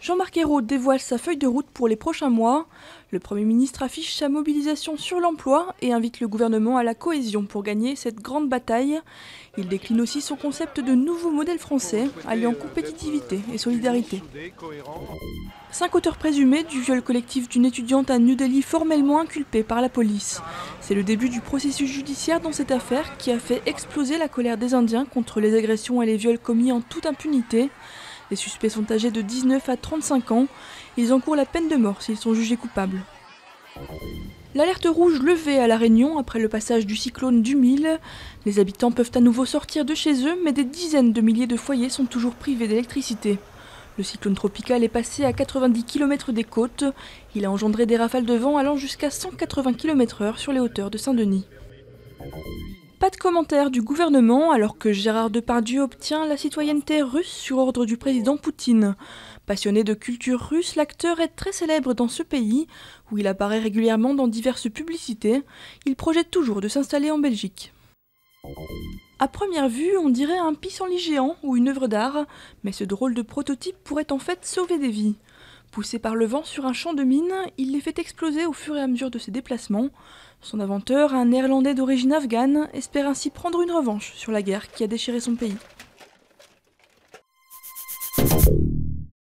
Jean-Marc Ayrault dévoile sa feuille de route pour les prochains mois. Le Premier ministre affiche sa mobilisation sur l'emploi et invite le gouvernement à la cohésion pour gagner cette grande bataille. Il décline aussi son concept de nouveau modèle français, alliant compétitivité et solidarité. 5 auteurs présumés du viol collectif d'une étudiante à New Delhi formellement inculpée par la police. C'est le début du processus judiciaire dans cette affaire qui a fait exploser la colère des Indiens contre les agressions et les viols commis en toute impunité. Les suspects sont âgés de 19 à 35 ans. Ils encourent la peine de mort s'ils sont jugés coupables. L'alerte rouge levée à La Réunion après le passage du cyclone Dumil. Les habitants peuvent à nouveau sortir de chez eux, mais des dizaines de milliers de foyers sont toujours privés d'électricité. Le cyclone tropical est passé à 90 km des côtes. Il a engendré des rafales de vent allant jusqu'à 180 km/h sur les hauteurs de Saint-Denis. Pas de commentaire du gouvernement alors que Gérard Depardieu obtient la citoyenneté russe sur ordre du président Poutine. Passionné de culture russe, l'acteur est très célèbre dans ce pays, où il apparaît régulièrement dans diverses publicités. Il projette toujours de s'installer en Belgique. À première vue, on dirait un pissenlit géant ou une œuvre d'art, mais ce drôle de prototype pourrait en fait sauver des vies. Poussé par le vent sur un champ de mines, il les fait exploser au fur et à mesure de ses déplacements. Son inventeur, un néerlandais d'origine afghane, espère ainsi prendre une revanche sur la guerre qui a déchiré son pays.